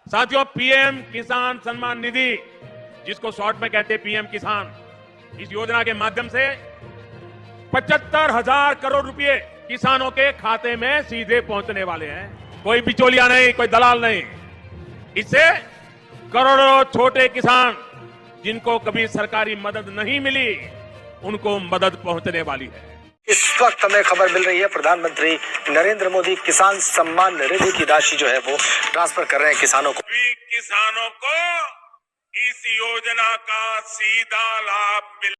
साथियों, पीएम किसान सम्मान निधि, जिसको शॉर्ट में कहते हैं पीएम किसान, इस योजना के माध्यम से 75,000 करोड़ रुपए किसानों के खाते में सीधे पहुंचने वाले हैं। कोई बिचौलिया नहीं, कोई दलाल नहीं। इससे करोड़ों छोटे किसान जिनको कभी सरकारी मदद नहीं मिली, उनको मदद पहुंचने वाली है। इस वक्त हमें खबर मिल रही है प्रधानमंत्री नरेंद्र मोदी किसान सम्मान निधि की राशि जो है वो ट्रांसफर कर रहे हैं किसानों को। किसानों को इस योजना का सीधा लाभ मिल।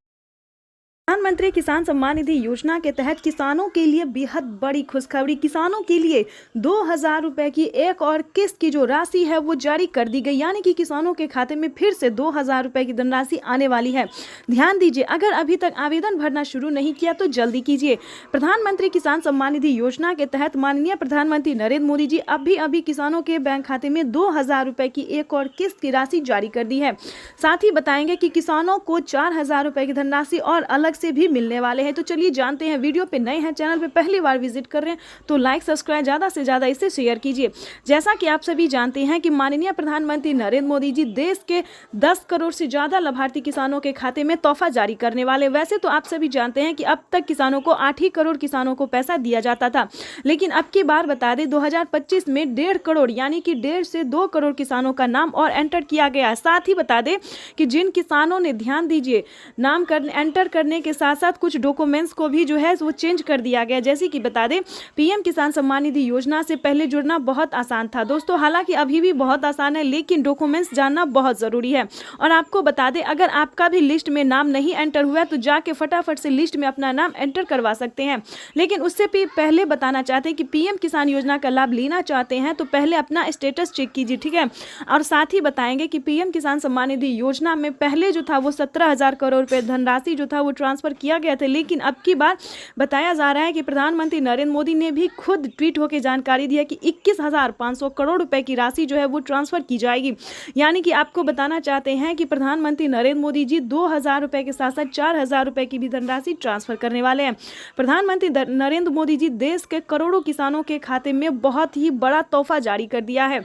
प्रधानमंत्री किसान सम्मान निधि योजना के तहत किसानों के लिए बेहद बड़ी खुशखबरी। किसानों के लिए 2,000 रुपए की एक और किस्त की जो राशि है वो जारी कर दी गई, यानी कि किसानों के खाते में फिर से 2,000 रुपए की धनराशि आने वाली है। ध्यान दीजिए, अगर अभी तक आवेदन भरना शुरू नहीं किया तो जल्दी कीजिए। प्रधानमंत्री किसान सम्मान निधि योजना के तहत माननीय प्रधानमंत्री नरेंद्र मोदी जी अभी किसानों के बैंक खाते में 2,000 रुपए की एक और किस्त की राशि जारी कर दी है। साथ ही बताएंगे कि किसानों को 4,000 रुपए की धनराशि और अलग से भी मिलने वाले हैं। तो चलिए जानते हैं। वीडियो पे नए हैं, चैनल पे पहली बार विजिट कर रहे हैं तो लाइक सब्सक्राइब ज्यादा से ज्यादा इसे शेयर कीजिए। जैसा कि आप सभी जानते हैं कि माननीय प्रधानमंत्री नरेंद्र मोदी जी देश के 10 करोड़ से ज्यादा लाभार्थी किसानों के खाते में तोहफा जारी करने वाले। वैसे तो आप सभी जानते हैं कि अब तक किसानों को 8 ही करोड़ किसानों को पैसा दिया जाता था, लेकिन अब की बार बता दें 2025 में 1.5 करोड़ यानी कि 1.5 से 2 करोड़ किसानों का नाम और एंटर किया गया। साथ ही बता दें कि जिन किसानों ने, ध्यान दीजिए, नाम एंटर करने के साथ साथ कुछ डॉक्यूमेंट्स को भी जो है वो चेंज कर दिया गया। जैसे कि बता दें, पीएम किसान सम्मान निधि योजना से पहले जुड़ना बहुत आसान था दोस्तों, हालांकि अभी भी बहुत आसान है, लेकिन डॉक्यूमेंट्स जानना बहुत जरूरी है। और आपको बता दें, अगर आपका भी लिस्ट में नाम नहीं एंटर हुआ तो जाके फटाफट से लिस्ट में अपना नाम एंटर करवा सकते हैं। लेकिन उससे भी पहले बताना चाहते हैं कि पीएम किसान योजना का लाभ लेना चाहते हैं तो पहले अपना स्टेटस चेक कीजिए, ठीक है। और साथ ही बताएंगे कि पीएम किसान सम्मान निधि योजना में पहले जो था वो 17,000 करोड़ रुपए धनराशि जो था वो ट्रांसफर किया गया था, लेकिन अब की बार बताया जा रहा है कि प्रधानमंत्री नरेंद्र मोदी ने भी खुद ट्वीट होकर जानकारी दी है कि 21,500 करोड़ रुपए की राशि जो है वो ट्रांसफर की जाएगी। यानी कि आपको बताना चाहते हैं कि प्रधानमंत्री नरेंद्र मोदी जी 2,000 रुपए के साथ साथ 4,000 रुपए की भी धनराशि ट्रांसफर करने वाले हैं। प्रधानमंत्री नरेंद्र मोदी जी देश के करोड़ों किसानों के खाते में बहुत ही बड़ा तोहफा जारी कर दिया है।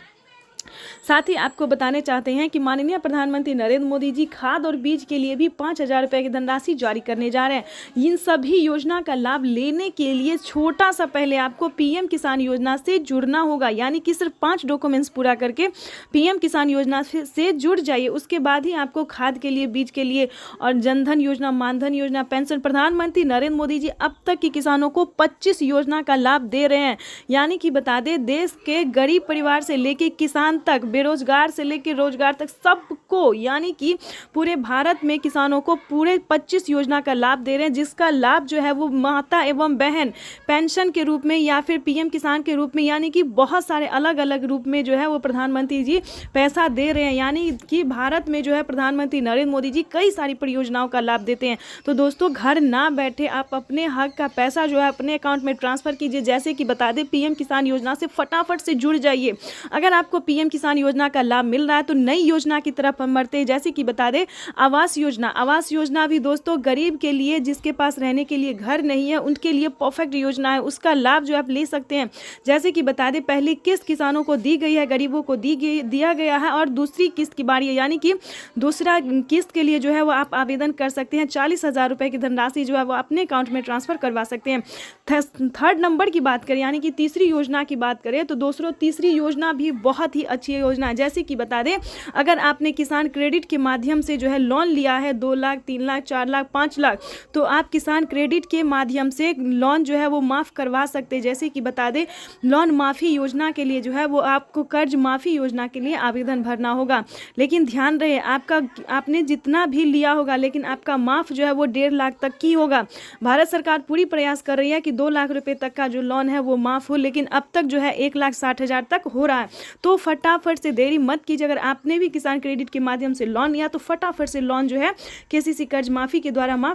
साथ ही आपको बताने चाहते हैं कि माननीय प्रधानमंत्री नरेंद्र मोदी जी खाद और बीज के लिए भी 5,000 रुपए की धनराशि जारी करने जा रहे हैं। इन सभी योजना का लाभ लेने के लिए छोटा सा पहले आपको पीएम किसान योजना से जुड़ना होगा, यानी कि सिर्फ 5 डॉक्यूमेंट्स पूरा करके पीएम किसान योजना से जुड़ जाइए। उसके बाद ही आपको खाद के लिए, बीज के लिए और जनधन योजना, मानधन योजना, पेंशन, प्रधानमंत्री नरेंद्र मोदी जी अब तक के किसानों को 25 योजना का लाभ दे रहे हैं। यानी कि बता दें, देश के गरीब परिवार से लेके किसान तक, बेरोजगार से लेकर रोजगार तक सबको, यानी कि पूरे भारत में किसानों को पूरे 25 योजना का लाभ दे रहे हैं, जिसका लाभ जो है वो माता एवं बहन पेंशन के रूप में या फिर पीएम किसान के रूप में, यानी कि बहुत सारे अलग अलग रूप में जो है वो प्रधानमंत्री जी पैसा दे रहे हैं। यानी कि भारत में जो है प्रधानमंत्री नरेंद्र मोदी जी कई सारी परियोजनाओं का लाभ देते हैं। तो दोस्तों, घर ना बैठे आप अपने हक का पैसा जो है अपने अकाउंट में ट्रांसफर कीजिए। जैसे कि बता दें, पीएम किसान योजना से फटाफट से जुड़ जाइए। अगर आपको पीएम किसान योजना का लाभ मिल रहा है तो नई योजना की तरफ हम बढ़ते हैं। जैसे कि बता दें, आवास योजना। आवास योजना भी दोस्तों गरीब के लिए, जिसके पास रहने के लिए घर नहीं है, उनके लिए परफेक्ट योजना है। उसका लाभ जो आप ले सकते हैं। जैसे कि बता दें, पहली किस्त किसानों को दी गई है, गरीबों को दिया गया है, और दूसरी किस्त की बारी है, यानी कि दूसरा किस्त के लिए जो है वो आप आवेदन कर सकते हैं। 40,000 रुपए की धनराशि जो है वो अपने अकाउंट में ट्रांसफर करवा सकते हैं। थर्ड नंबर की बात करें, यानी कि तीसरी योजना की बात करें तो दोस्तों तीसरी योजना भी बहुत ही अच्छी योजना है। जैसे कि बता दें, अगर आपने किसान क्रेडिट के माध्यम से जो है लोन लिया है 2 लाख, 3 लाख, 4 लाख, 5 लाख, तो आप किसान क्रेडिट के माध्यम से लोन जो है वो माफ़ करवा सकते हैं। जैसे कि बता दें, लोन माफ़ी योजना के लिए जो है वो आपको कर्ज माफ़ी योजना के लिए आवेदन भरना होगा। लेकिन ध्यान रहे, आपने जितना भी लिया होगा लेकिन आपका माफ़ जो है वो 1.5 लाख तक की होगा। भारत सरकार पूरी प्रयास कर रही है कि 2 लाख रुपए तक का जो लोन है वो माफ़ हो, लेकिन अब तक जो है 1,60,000 तक हो रहा है। तो फटाफट से देरी मत कीजिए। अगर आपने भी किसान क्रेडिट के माध्यम से लोन लिया तो फटाफट से लोन जो है केसीसी कर्ज माफी के द्वारा माफ